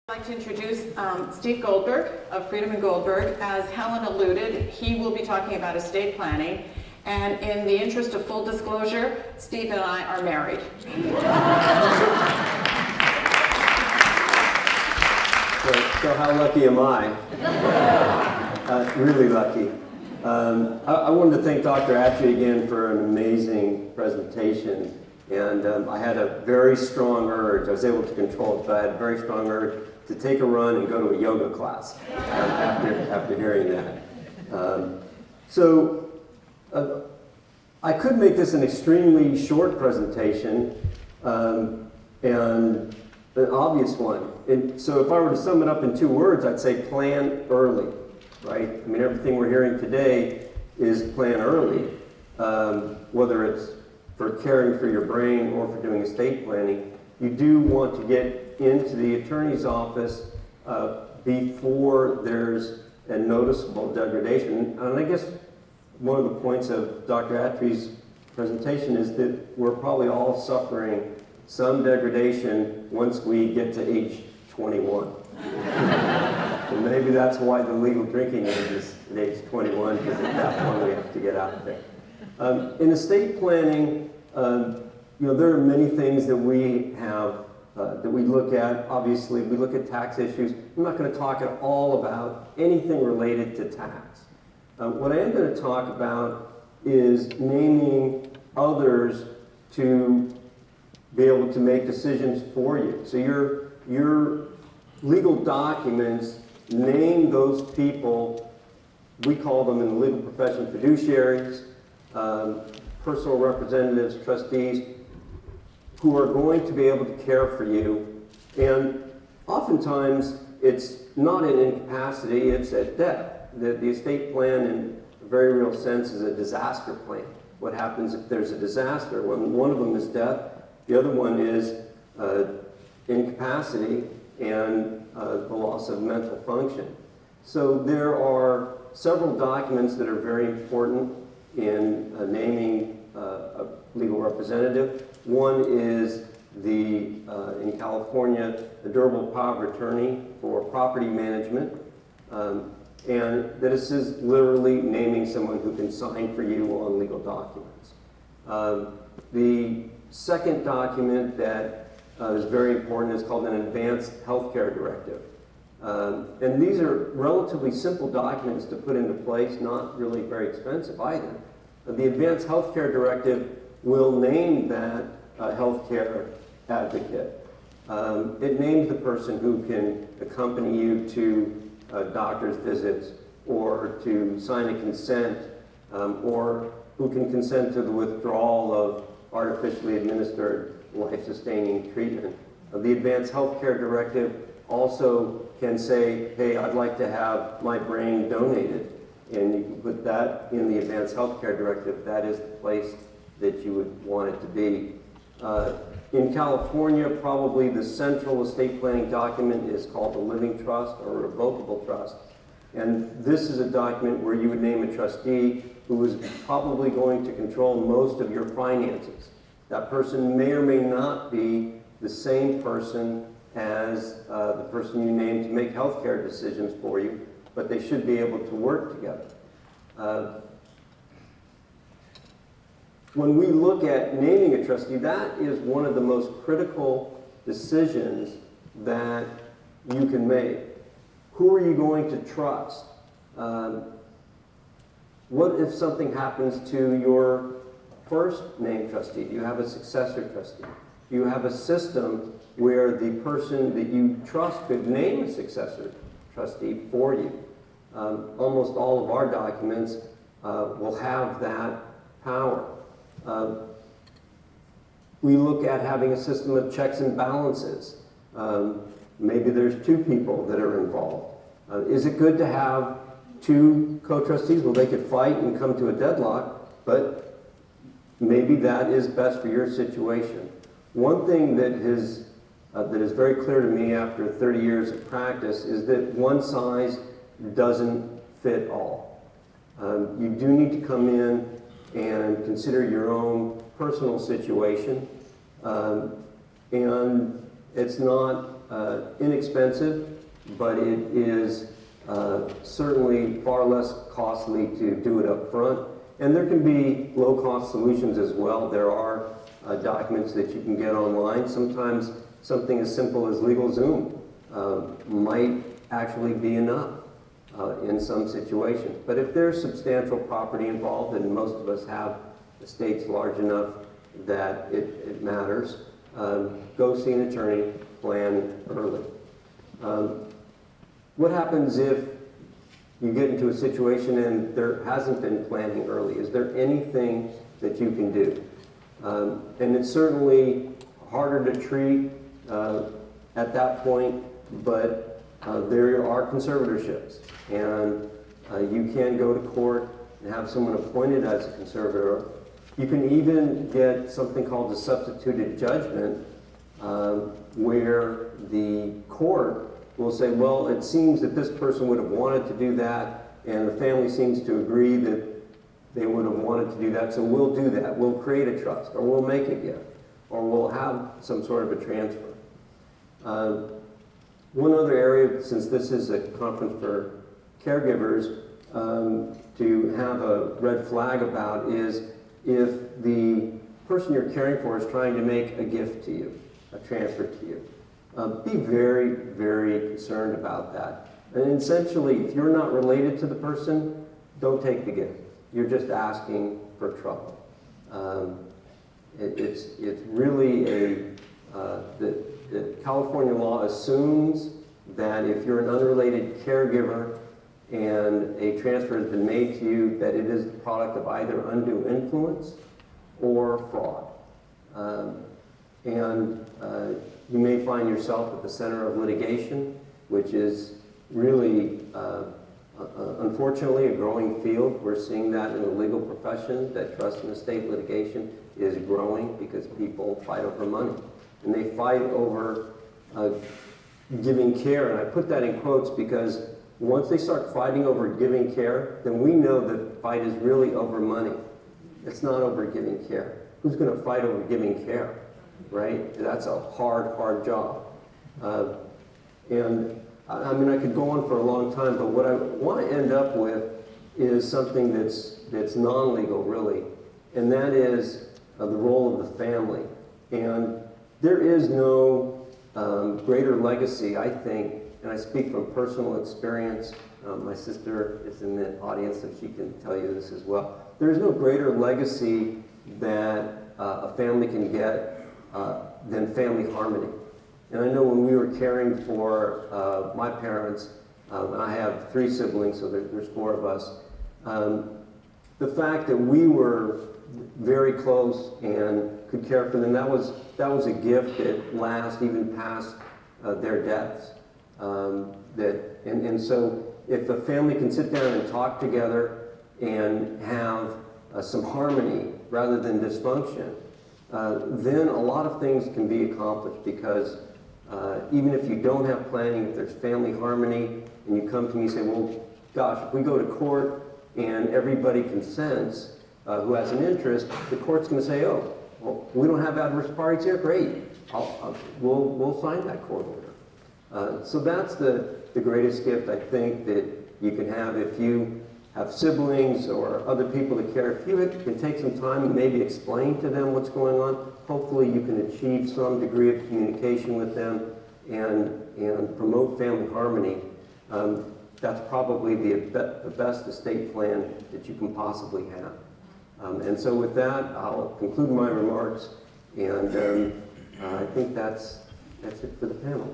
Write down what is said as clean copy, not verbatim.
I'd like to introduce Steve Goldberg of Friedemann Goldberg. As Helen alluded, he will be talking about estate planning. And in the interest of full disclosure, Steve and I are married. So how lucky am I? Really lucky. I wanted to thank Dr. Attree again for an amazing presentation. And I had a very strong urge. I was able to control it, but I had a very strong urge to take a run and go to a yoga class after hearing that. I could make this an extremely short presentation and an obvious one. And so if I were to sum it up in 2 words, I'd say plan early, right? I mean, everything we're hearing today is plan early, whether it's for caring for your brain or for doing estate planning. You do want to get into the attorney's office before there's a noticeable degradation. And I guess one of the points of Dr. Attree's presentation is that we're probably all suffering some degradation once we get to age 21. And maybe that's why the legal drinking age is at age 21, because at that point we have to get out there. In estate planning, there are many things that we have that we look at. Obviously, we look at tax issues. I'm not going to talk at all about anything related to tax. What I am going to talk about is naming others to be able to make decisions for you. So your legal documents name those people. We call them in the legal profession fiduciaries, personal representatives, trustees, who are going to be able to care for you. And oftentimes, it's not an incapacity, it's at death. The estate plan, in a very real sense, is a disaster plan. What happens if there's a disaster? When one of them is death, the other one is incapacity and the loss of mental function. So there are several documents that are very important in naming a legal representative. One is in California, the durable power of attorney for property management. And this is literally naming someone who can sign for you on legal documents. The second document that is very important is called an advanced healthcare directive. And these are relatively simple documents to put into place, not really very expensive either. The advanced healthcare directive will name that healthcare advocate. It names the person who can accompany you to doctor's visits, or to sign a consent, or who can consent to the withdrawal of artificially administered life-sustaining treatment. The Advanced Healthcare Directive also can say, hey, I'd like to have my brain donated. And you can put that in the Advanced Healthcare Directive. That is the place that you would want it to be. In California, probably the central estate planning document is called the living trust or revocable trust. And this is a document where you would name a trustee who is probably going to control most of your finances. That person may or may not be the same person as the person you name to make healthcare decisions for you, but they should be able to work together. When we look at naming a trustee, that is one of the most critical decisions that you can make. Who are you going to trust? What if something happens to your first named trustee? Do you have a successor trustee? Do you have a system where the person that you trust could name a successor trustee for you? Almost all of our documents will have that power. We look at having a system of checks and balances. Maybe there's 2 people that are involved. Is it good to have 2 co-trustees? Well, they could fight and come to a deadlock, but maybe that is best for your situation. One thing that is very clear to me after 30 years of practice is that one size doesn't fit all. You do need to come in and consider your own personal situation and It's not inexpensive, but it is certainly far less costly to do it up front. And there can be low-cost solutions as well. There are documents that you can get online. Sometimes something as simple as LegalZoom might actually be enough in some situations. But if there's substantial property involved, and most of us have estates large enough that it matters, go see an attorney, plan early. What happens if you get into a situation and there hasn't been planning early? Is there anything that you can do? And it's certainly harder to treat at that point, but there are conservatorships, and you can go to court and have someone appointed as a conservator. You can even get something called a substituted judgment, where the court will say, well, it seems that this person would have wanted to do that, and the family seems to agree that they would have wanted to do that, so we'll do that. We'll create a trust, or we'll make a gift, or we'll have some sort of a transfer. One other area, since this is a conference for caregivers, to have a red flag about is if the person you're caring for is trying to make a gift to you, a transfer to you. Be very, very concerned about that. And essentially, if you're not related to the person, don't take the gift. You're just asking for trouble. It's really the California law assumes that if you're an unrelated caregiver and a transfer has been made to you, that it is the product of either undue influence or fraud. You may find yourself at the center of litigation, which is really, unfortunately, a growing field. We're seeing that in the legal profession, that trust and estate litigation is growing because people fight over money. And they fight over giving care, and I put that in quotes because once they start fighting over giving care, then we know the fight is really over money. It's not over giving care. Who's going to fight over giving care, right? That's a hard, hard job. And I mean, I could go on for a long time, but what I want to end up with is something that's non-legal, really, and that is the role of the family. And there is no greater legacy, I think, and I speak from personal experience. My sister is in the audience, so she can tell you this as well. There is no greater legacy that a family can get than family harmony. And I know when we were caring for my parents, and I have 3 siblings, so there's 4 of us, the fact that we were very close and could care for them, that was a gift that lasts even past their deaths. So if a family can sit down and talk together and have some harmony rather than dysfunction, then a lot of things can be accomplished, because even if you don't have planning, if there's family harmony, and you come to me and say, well, gosh, if we go to court and everybody consents who has an interest, the court's going to say, oh, well, we don't have adverse parties here? Great. We'll sign that court order. So that's the greatest gift, I think, that you can have if you have siblings or other people to care. If you can take some time and maybe explain to them what's going on, hopefully you can achieve some degree of communication with them and promote family harmony. That's probably the best estate plan that you can possibly have. And so with that, I'll conclude my remarks, and I think that's it for the panel.